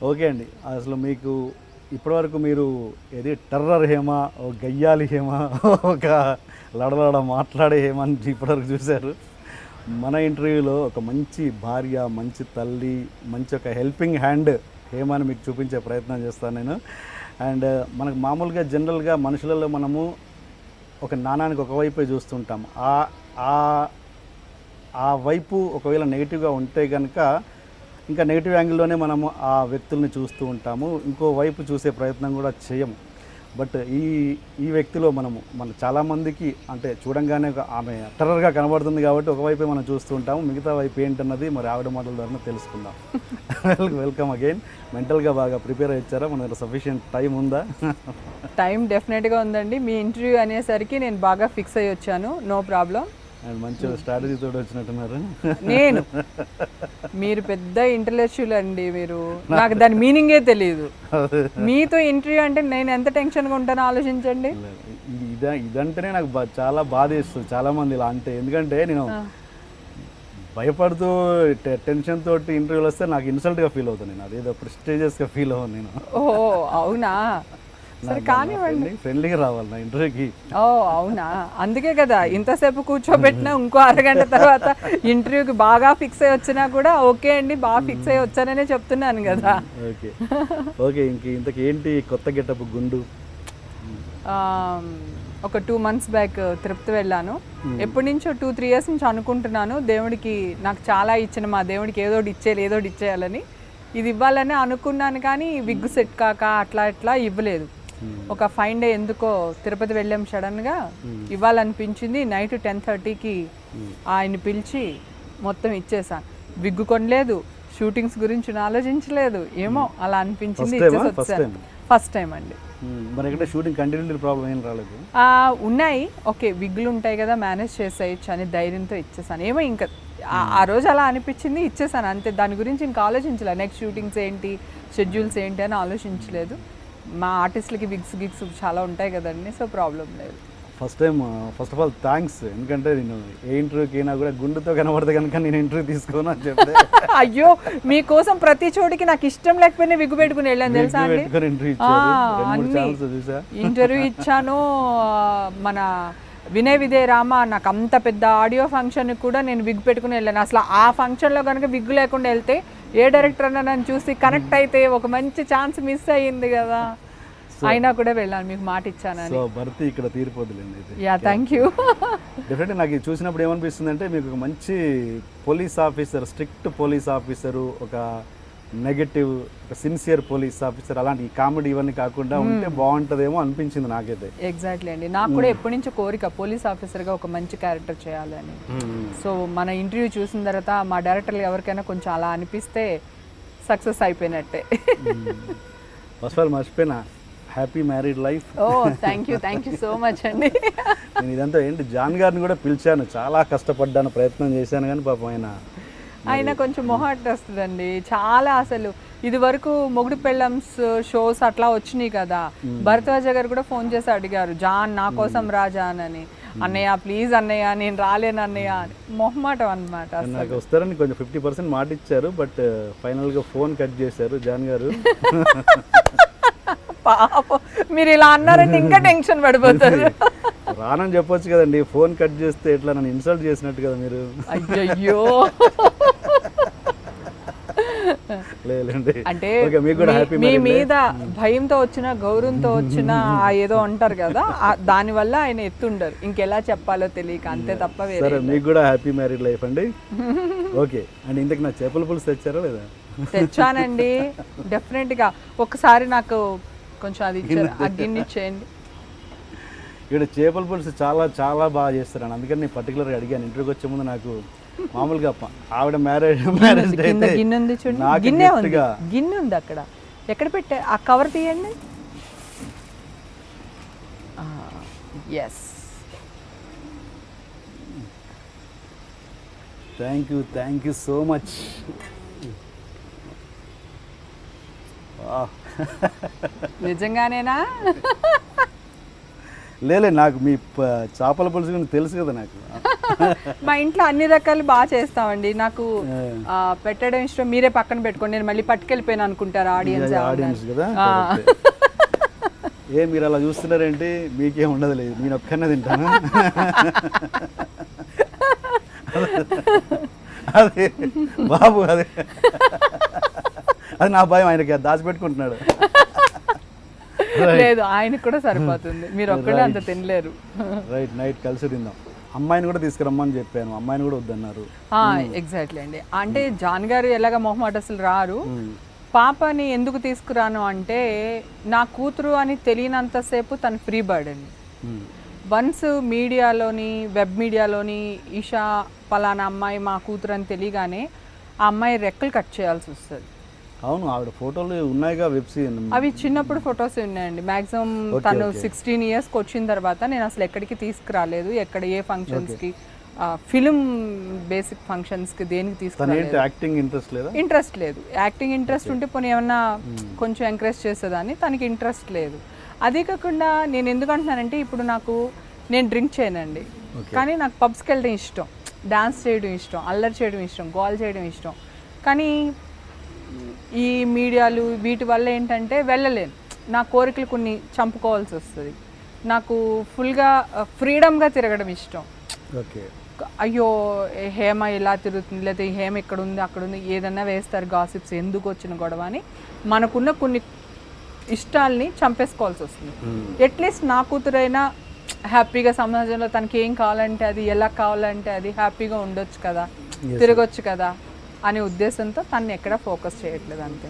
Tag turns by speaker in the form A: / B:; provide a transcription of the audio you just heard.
A: Okay అండి. అసలు మీకు ఇప్పటివరకు మీరు ఏది టెర్రర్ హేమా, ఓ గయ్యాలి హేమా, ఒక లడలడ మాట్లాడే హేమాని ఇప్పటివరకు చూశారు. మన ఇంటర్వ్యూలో ఒక మంచి భార్య, మంచి తల్లి, మంచి ఒక హెల్పింగ్ హ్యాండ్ హేమాని మీకు చూపించే ప్రయత్నం చేస్తాను నేను. అండ్ మనకు మామూలుగా జనరల్గా మనుషులలో మనము ఒక నాణానికి ఒకవైపే చూస్తుంటాం. ఆ వైపు ఒకవేళ నెగిటివ్గా ఉంటే కనుక ఇంకా నెగిటివ్ యాంగిల్లోనే మనము ఆ వ్యక్తుల్ని చూస్తూ ఉంటాము, ఇంకో వైపు చూసే ప్రయత్నం కూడా చేయము. బట్ ఈ వ్యక్తిలో మన చాలామందికి అంటే చూడంగానే ఆమె టెర్రర్గా కనబడుతుంది కాబట్టి ఒకవైపే మనం చూస్తూ ఉంటాము, మిగతా వైపు ఏంటన్నది మరి ఆవిడ మాటల ద్వారా తెలుసుకుందాం. Welcome again. మెంటల్గా బాగా ప్రిపేర్ అయ్యారా? మన దగ్గర సఫిషియెంట్ టైం ఉందా?
B: టైం డెఫినెట్గా ఉందండి. మీ ఇంటర్వ్యూ అనేసరికి నేను బాగా ఫిక్స్ అయ్యి వచ్చాను, నో ప్రాబ్లం.
A: అండ్ మంచి స్ట్రాటజీ తోటి వచ్చినట్టున్నారు.
B: నేను మీరు పెద్ద ఇంటలెక్చువల్ అండి, మీరు నాకు దాని మీనింగే తెలియదు. మీతో ఇంటర్వ్యూ అంటే నేను ఎంత టెన్షన్గా ఉంటానో ఆలోచించండి.
A: ఇదంటేనే నాకు చాలా బాధ వేస్తుంది చాలా మంది ఇలా అంటే. ఎందుకంటే నేను భయపడుతూ టెన్షన్ తోటి ఇంటర్వ్యూలు వస్తే నాకు ఇన్సల్ట్గా ఫీల్ అవుతాను. నేను అదేదో ప్రెస్టీజియస్గా ఫీల్ అవ్వను నేను.
B: ఓ అవునా, సరే కానివ్వండి.
A: ఫ్రెండ్లీగా రావాలి నా ఇంటర్వ్యూకి.
B: ఓ అవునా, అందుకే కదా ఇంతసేపు కూర్చోబెట్టినా ఇంకో అరగంట తర్వాత ఇంటర్వ్యూకి బాగా ఫిక్స్ అయ్యి వచ్చినా కూడా ఓకే అండి బాగా ఫిక్స్ అయ్యి వచ్చాననే చెప్తున్నాను కదా.
A: Okay okay. ఇంతకి ఏంటి కొత్త గెటప్ గుండు?
B: ఒక 2 months బ్యాక్ తిరుపతి వెళ్ళాను. ఎప్పటి నుంచో 2-3 years నుంచి అనుకుంటున్నాను, దేవుడికి నాకు చాలా ఇచ్చిన మా దేవుడికి ఏదోటి ఇచ్చేయాలని, ఇది ఇవ్వాలని అనుకున్నాను. కానీ విగ్గు సెట్ కాక అట్లా ఇవ్వలేదు. ఒక ఫైన్ డే ఎందుకో తిరుపతి వెళ్ళాం, సడన్గా ఇవ్వాలనిపించింది. నైట్ 10:30కి ఆయన్ని పిలిచి మొత్తం ఇచ్చేసాను. విగ్గు కొనలేదు, షూటింగ్స్ గురించి ఆలోచించలేదు, ఏమో అలా అనిపించింది, ఇచ్చేసి వచ్చాను. ఫస్ట్ టైం అండి.
A: మరి ఇక్కడ షూటింగ్ కంటిన్యూటీ ప్రాబ్లం ఏం రాలేదు?
B: ఉన్నాయి, ఓకే విగ్గులు ఉంటాయి కదా మేనేజ్ చేసేయచ్చు అని ధైర్యంతో ఇచ్చేసాను. ఏమో ఇంకా ఆ రోజు అలా అనిపించింది, ఇచ్చేసాను అంతే. దాని గురించి ఇంకా ఆలోచించలేదు, నెక్స్ట్ షూటింగ్స్ ఏంటి, షెడ్యూల్స్ ఏంటి అని ఆలోచించలేదు. మా ఆర్టిస్టులకి గిగ్స్ చాలా ఉంటాయి కదండి, సో ప్రాబ్లం లేదు.
A: First of all thanks. ఎందుకంటే నేను ఏ ఇంటర్వ్యూకి అయినా కూడా గుండుతో కనబడితే కనుక నేను ఇంటర్వ్యూ తీసుకోను అని చెప్తే,
B: అయ్యో మీకోసం ప్రతి చోటికి నాకు ఇష్టం లేకపోయినా విగ్గు పెట్టుకుని వెళ్ళాను తెలుసా అండి. ఇంటర్వ్యూ ఇచ్చాను. మన వినయ్ విజయ్ రామ నాకు అంత పెద్ద ఆడియో ఫంక్షన్కి కూడా నేను విగ్ పెట్టుకుని వెళ్ళాను. అసలు ఆ ఫంక్షన్లో కనుక విగ్గు లేకుండా వెళ్తే ఏ డైరెక్టర్ అన్న నన్ను చూసి కనెక్ట్ అయితే ఒక మంచి ఛాన్స్ మిస్ అయ్యింది కదా, అయినా కూడా వెళ్ళాను, మీకు మాట ఇచ్చాను.
A: భర్తీ ఇక్కడ తీరిపోదులేండి.
B: Yeah thank you.
A: డెఫినెట్గా నాకు చూసినప్పుడు ఏమనిపిస్తుంది అంటే, మీకు ఒక మంచి police officer, strict police officer, ఒక నెగటివ్, ఒక సిన్సియర్ పోలీస్ ఆఫీసర్, అలాంటి కామెడీ ఇవన్నీ కాకుండా ఉంటే బాగుంటుందేమో అనిపించింది నాకైతే.
B: ఎగ్జాక్ట్లీ అండి, నాకు కూడా ఎప్పటి నుంచో కోరిక పోలీస్ ఆఫీసర్గా ఒక మంచి క్యారెక్టర్ చేయాలని. సో మన ఇంటర్వ్యూ చూసిన తర్వాత మా డైరెక్టర్లు ఎవరికైనా కొంచెం అలా అనిపిస్తే సక్సెస్ అయిపోయినట్టే.
A: ఫస్ట్ ఆఫ్ ఆల్ మర్చిపోయినా, హ్యాపీ మ్యారీడ్ లైఫ్.
B: ఓ థ్యాంక్ యూ సో మచ్ అండి.
A: నేను ఇదంతా ఏంటి జాన్ గారిని కూడా పిలిచాను, చాలా కష్టపడ్డాను, ప్రయత్నం చేశాను, కానీ పాపం ఆయన
B: కొంచెం మొహాట్ వస్తుందండి చాలా. అసలు ఇది వరకు మొగుడు పెళ్ళమ్స్ షోస్ అట్లా వచ్చినాయి కదా, భరద్వాజ గారు కూడా ఫోన్ చేసి అడిగారు, జాన్ నా కోసం రా జాన్ అని. అన్నయ్య ప్లీజ్ అన్నయ్య నేను రాలేను అన్నయ్య అని మొహమాటం అనమాట.
A: నాకు వస్తారని కొంచెం 50% మాట ఇచ్చారు, బట్ ఫైనల్గా ఫోన్ కట్ చేశారు జాన్ గారు.
B: పాపం మీరు ఇలా అన్నారంటే ఇంకా టెన్షన్ పడిపోతారు.
A: రానని చెప్పొచ్చు కదండి, ఫోన్ కట్ చేస్తే ఎట్లా నన్ను ఇన్సల్ట్ చేసినట్టు కదా మీరు.
B: అయ్యయ్యో, అంటే మీ మీద భయంతో వచ్చిన గౌరవంతో వచ్చిన ఏదో అంటారు కదా, దానివల్ల ఆయన ఎత్తుండరు, ఇంకెలా చెప్పాలో తెలియక అంతే తప్ప.
A: సరే మీకు కూడా హ్యాపీ మ్యారీడ్ లైఫ్ అండి. ఓకే అండ్ ఇంతకు నా చేపల పులుసు తెచ్చారా లేదా?
B: తెచ్చానండి డెఫినెట్గా. ఒకసారి నాకు కొంచెం అది ఇచ్చారు, ఆ గిన్నె ఇచ్చేయండి.
A: ఇక్కడ చేపల పులుసు చాలా చాలా బాగా చేస్తారండి, అందుకని నేను పర్టికులర్గా అడిగాను. ఇంటర్వ్యూకి వచ్చే ముందు నాకు మామూలుగా ఆవిడ మ్యారేజ్
B: గిన్నె ఉంది చూడండి, గిన్నె ఉంది అక్కడ, ఎక్కడ పెట్టా ఆ కవర్ తీయండి. Yes
A: thank you so much.
B: నిజంగానేనా?
A: లేదు, నాకు మీ చేపల పులుసు గురించి తెలుసు కదా నాకు.
B: మా ఇంట్లో అన్ని రకాలు బాగా చేస్తామండి. నాకు పెట్టడం ఇష్టం. మీరే పక్కన పెట్టుకోండి, నేను మళ్ళీ పట్టుకెళ్ళిపోయాను అనుకుంటారు ఆడియన్స్.
A: ఆడియన్స్ కదా. ఏ మీరు అలా చూస్తున్నారేంటి, మీకేం ఉండదు లేదు, నేను ఒక్కనే తింటాను. అదే బాబు, అదే అది నా భయం, ఆయనకి దాచిపెట్టుకుంటున్నాడు.
B: లేదు, ఆయనకు కూడా సరిపోతుంది, మీరు ఒక్కడే అంత తినలేరు.
A: రైట్, నైట్ కలిసి తిందాం. అమ్మాయిని కూడా తీసుకురమ్మని చెప్పాను, అమ్మాయిని కూడా వద్దన్నారు.
B: ఎగ్జాక్ట్లీ అండి. అంటే జాన్ గారు ఎలాగ మొహమాట అసలు రారు. పాపని ఎందుకు తీసుకురాను అంటే, నా కూతురు అని తెలియనంతసేపు తను ఫ్రీ బర్డ్ అండి. వన్స్ మీడియాలోని, వెబ్ మీడియాలోని ఈషా పలానా అమ్మాయి మా కూతురు అని తెలియగానే ఆ అమ్మాయి రెక్కలు కట్ చేయాల్సి వస్తుంది.
A: అవును, ఆవిడ ఫోటోలు ఉన్నాయిగా, వెబ్ సిరీస్.
B: అవి చిన్నప్పుడు ఫొటోస్ ఉన్నాయండి. మ్యాక్సిమం తను 16 ఇయర్స్కి వచ్చిన తర్వాత నేను అసలు ఎక్కడికి తీసుకురాలేదు, ఎక్కడ ఏ ఫంక్షన్స్కి, ఫిలిం బేసిక్ ఫంక్షన్స్కి దేనికి తీసుకురాలేదు.
A: యాక్టింగ్ ఇంట్రెస్ట్ లేదా? ఇంట్రెస్ట్
B: లేదు. యాక్టింగ్ ఇంట్రెస్ట్ ఉంటే పోనీ ఏమన్నా కొంచెం ఎంకరేజ్ చేసేదాన్ని, తనకి ఇంట్రెస్ట్ లేదు. అదే కాకుండా నేను ఎందుకు అంటున్నానంటే, ఇప్పుడు నేను డ్రింక్ చేయనండి, కానీ నాకు పబ్స్కి వెళ్ళడం ఇష్టం, డాన్స్ చేయడం ఇష్టం, అల్లరి చేయడం ఇష్టం, గోల్ చేయడం ఇష్టం. కానీ ఈ మీడియాలు వీటి వల్ల ఏంటంటే వెళ్ళలేను, నా కోరికలు కొన్ని చంపుకోవాల్సి వస్తుంది. నాకు ఫుల్గా ఫ్రీడమ్గా తిరగడం ఇష్టం.
A: ఓకే,
B: అయ్యో హేమ ఇలా తిరుగుతుంది, లేకపోతే హేమ ఇక్కడ ఉంది అక్కడ ఉంది, ఏదన్నా వేస్తారు గాసిప్స్, ఎందుకు వచ్చిన గొడవ అని మనకున్న కొన్ని ఇష్టాలని చంపేసుకోవాల్సి వస్తుంది. అట్లీస్ట్ నా కూతురైనా హ్యాపీగా సమాజంలో తనకి ఏం కావాలంటే అది, ఎలా కావాలంటే అది హ్యాపీగా ఉండొచ్చు కదా, తిరగొచ్చు కదా అనే ఉద్దేశంతో తను ఎక్కడ ఫోకస్ చేయట్లేదు అంతే.